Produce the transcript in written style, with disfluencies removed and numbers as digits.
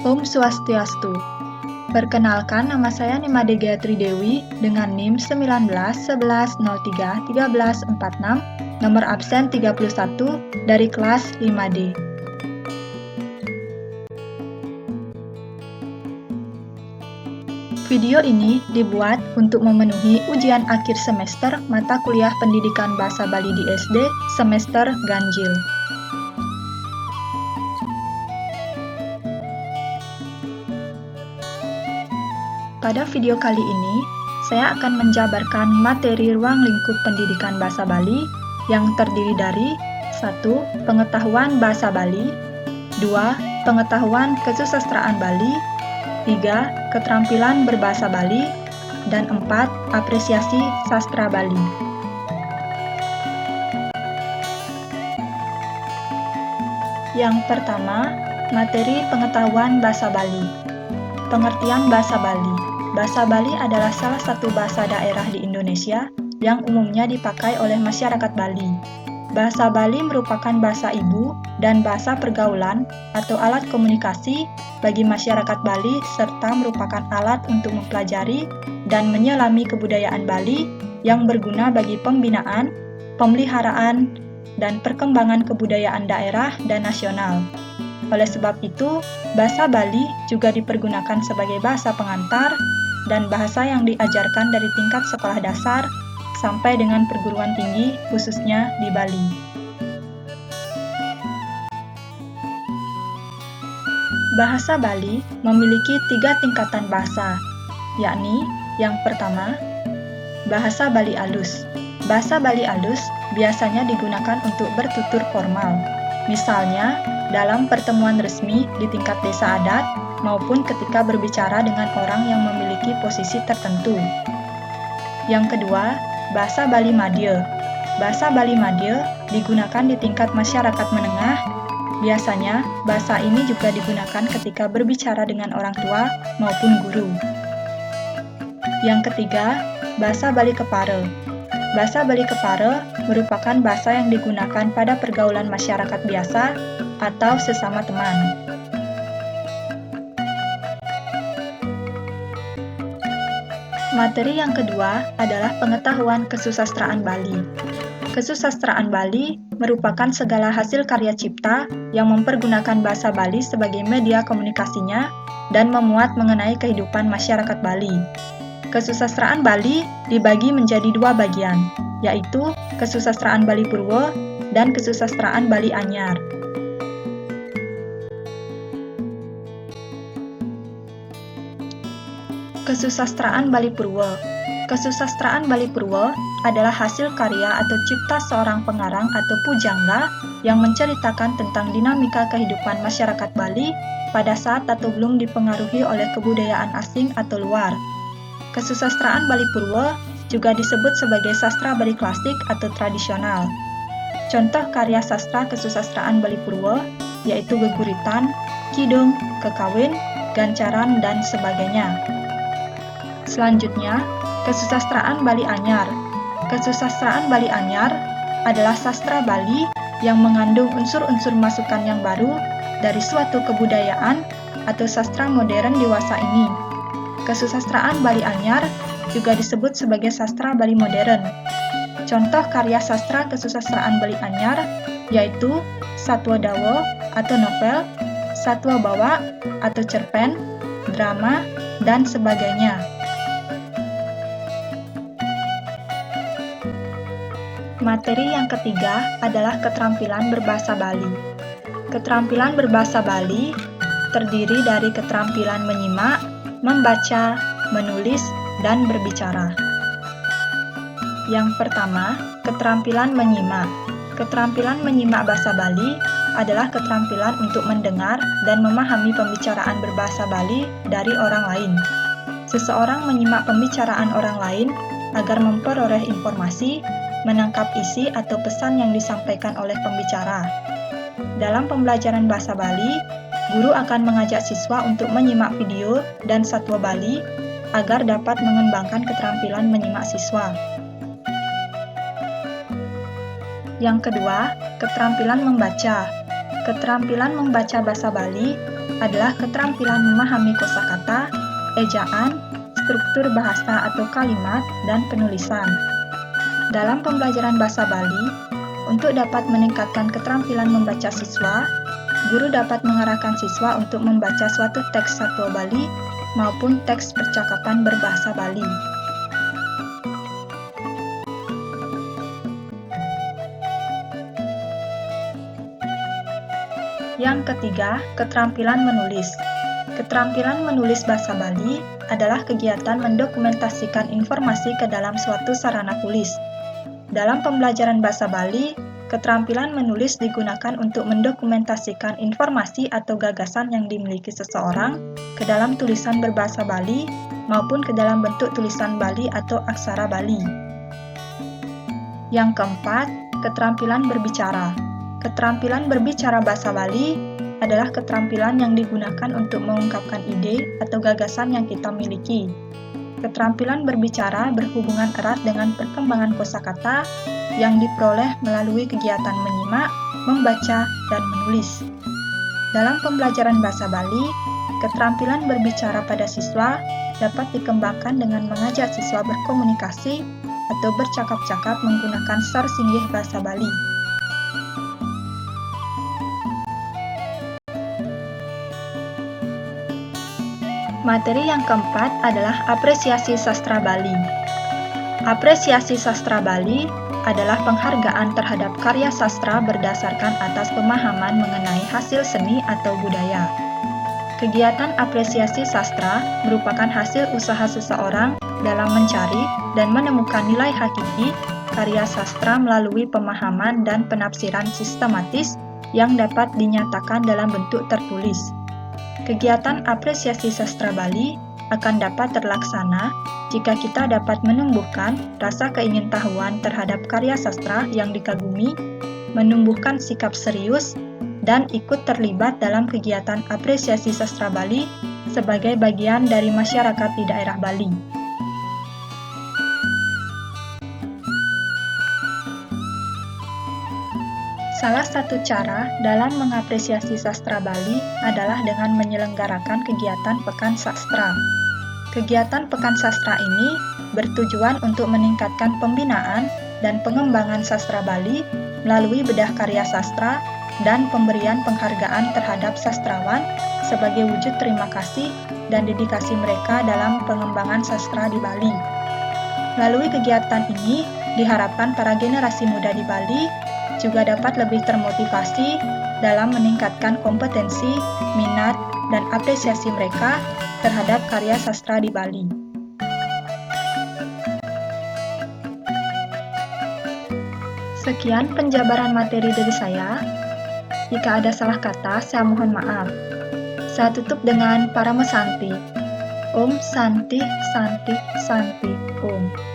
Om Swastiastu. Perkenalkan, nama saya Nimade Gayatri Dewi dengan NIM 1911031346, nomor absen 31 dari kelas 5D. Video ini dibuat untuk memenuhi ujian akhir semester mata kuliah Pendidikan Bahasa Bali di SD semester ganjil. Pada video kali ini, saya akan menjabarkan materi ruang lingkup pendidikan bahasa Bali yang terdiri dari 1. Pengetahuan bahasa Bali, 2. Pengetahuan kesusastraan Bali, 3. Keterampilan berbahasa Bali, dan 4. Apresiasi sastra Bali. Yang pertama, materi pengetahuan bahasa Bali. Pengertian bahasa Bali. Bahasa Bali adalah salah satu bahasa daerah di Indonesia yang umumnya dipakai oleh masyarakat Bali. Bahasa Bali merupakan bahasa ibu dan bahasa pergaulan atau alat komunikasi bagi masyarakat Bali serta merupakan alat untuk mempelajari dan menyelami kebudayaan Bali yang berguna bagi pembinaan, pemeliharaan, dan perkembangan kebudayaan daerah dan nasional. Oleh sebab itu, bahasa Bali juga dipergunakan sebagai bahasa pengantar dan bahasa yang diajarkan dari tingkat sekolah dasar sampai dengan perguruan tinggi, khususnya di Bali. Bahasa Bali memiliki 3 tingkatan bahasa, yakni yang pertama, bahasa Bali alus. Bahasa Bali alus biasanya digunakan untuk bertutur formal, misalnya dalam pertemuan resmi di tingkat desa adat maupun ketika berbicara dengan orang yang memiliki posisi tertentu. Yang kedua, bahasa Bali Madya. Bahasa Bali Madya digunakan di tingkat masyarakat menengah. Biasanya, bahasa ini juga digunakan ketika berbicara dengan orang tua maupun guru. Yang ketiga, bahasa Bali Kepara. Bahasa Bali Kepara merupakan bahasa yang digunakan pada pergaulan masyarakat biasa atau sesama teman. Materi yang kedua adalah pengetahuan kesusastraan Bali. Kesusastraan Bali merupakan segala hasil karya cipta yang mempergunakan bahasa Bali sebagai media komunikasinya dan memuat mengenai kehidupan masyarakat Bali. Kesusastraan Bali dibagi menjadi 2 bagian, yaitu Kesusastraan Bali Purwo dan Kesusastraan Bali Anyar. Kesusastraan Bali Purwo. Kesusastraan Bali Purwo adalah hasil karya atau cipta seorang pengarang atau pujangga yang menceritakan tentang dinamika kehidupan masyarakat Bali pada saat atau belum dipengaruhi oleh kebudayaan asing atau luar. Kesusastraan Bali Purwo juga disebut sebagai sastra Bali klasik atau tradisional. Contoh karya sastra kesusastraan Bali Purwo yaitu Geguritan, Kidung, Kekawin, Gancaran, dan sebagainya. Selanjutnya, kesusastraan Bali Anyar. Kesusastraan Bali Anyar adalah sastra Bali yang mengandung unsur-unsur masukan yang baru dari suatu kebudayaan atau sastra modern dewasa ini. Kesusastraan Bali Anyar juga disebut sebagai sastra Bali modern. Contoh karya sastra kesusastraan Bali Anyar yaitu Satwa Dawa atau novel, Satwa Bawa atau cerpen, drama, dan sebagainya. Materi yang ketiga adalah keterampilan berbahasa Bali. Keterampilan berbahasa Bali terdiri dari keterampilan menyimak, membaca, menulis, dan berbicara. Yang pertama, keterampilan menyimak. Keterampilan menyimak bahasa Bali adalah keterampilan untuk mendengar dan memahami pembicaraan berbahasa Bali dari orang lain. Seseorang menyimak pembicaraan orang lain agar memperoleh informasi, menangkap isi atau pesan yang disampaikan oleh pembicara. Dalam pembelajaran bahasa Bali, guru akan mengajak siswa untuk menyimak video dan satwa Bali agar dapat mengembangkan keterampilan menyimak siswa. Yang kedua, keterampilan membaca. Keterampilan membaca bahasa Bali adalah keterampilan memahami kosakata, ejaan, struktur bahasa atau kalimat, dan penulisan. Dalam pembelajaran bahasa Bali, untuk dapat meningkatkan keterampilan membaca siswa, guru dapat mengarahkan siswa untuk membaca suatu teks satwa Bali maupun teks percakapan berbahasa Bali. Yang ketiga, keterampilan menulis. Keterampilan menulis bahasa Bali adalah kegiatan mendokumentasikan informasi ke dalam suatu sarana tulis. Dalam pembelajaran bahasa Bali, keterampilan menulis digunakan untuk mendokumentasikan informasi atau gagasan yang dimiliki seseorang ke dalam tulisan berbahasa Bali maupun ke dalam bentuk tulisan Bali atau aksara Bali. Yang keempat, keterampilan berbicara. Keterampilan berbicara bahasa Bali adalah keterampilan yang digunakan untuk mengungkapkan ide atau gagasan yang kita miliki. Keterampilan berbicara berhubungan erat dengan perkembangan kosakata yang diperoleh melalui kegiatan menyimak, membaca, dan menulis. Dalam pembelajaran bahasa Bali, keterampilan berbicara pada siswa dapat dikembangkan dengan mengajak siswa berkomunikasi atau bercakap-cakap menggunakan sar singgih bahasa Bali. Materi yang keempat adalah apresiasi sastra Bali. Apresiasi sastra Bali adalah penghargaan terhadap karya sastra berdasarkan atas pemahaman mengenai hasil seni atau budaya. Kegiatan apresiasi sastra merupakan hasil usaha seseorang dalam mencari dan menemukan nilai hakiki karya sastra melalui pemahaman dan penafsiran sistematis yang dapat dinyatakan dalam bentuk tertulis. Kegiatan apresiasi sastra Bali akan dapat terlaksana jika kita dapat menumbuhkan rasa keingintahuan terhadap karya sastra yang dikagumi, menumbuhkan sikap serius, dan ikut terlibat dalam kegiatan apresiasi sastra Bali sebagai bagian dari masyarakat di daerah Bali. Salah satu cara dalam mengapresiasi sastra Bali adalah dengan menyelenggarakan kegiatan Pekan Sastra. Kegiatan Pekan Sastra ini bertujuan untuk meningkatkan pembinaan dan pengembangan sastra Bali melalui bedah karya sastra dan pemberian penghargaan terhadap sastrawan sebagai wujud terima kasih dan dedikasi mereka dalam pengembangan sastra di Bali. Melalui kegiatan ini, diharapkan para generasi muda di Bali juga dapat lebih termotivasi dalam meningkatkan kompetensi, minat, dan apresiasi mereka terhadap karya sastra di Bali. Sekian penjabaran materi dari saya. Jika ada salah kata, saya mohon maaf. Saya tutup dengan Paramesanti. Om Santi Santi Santi Om.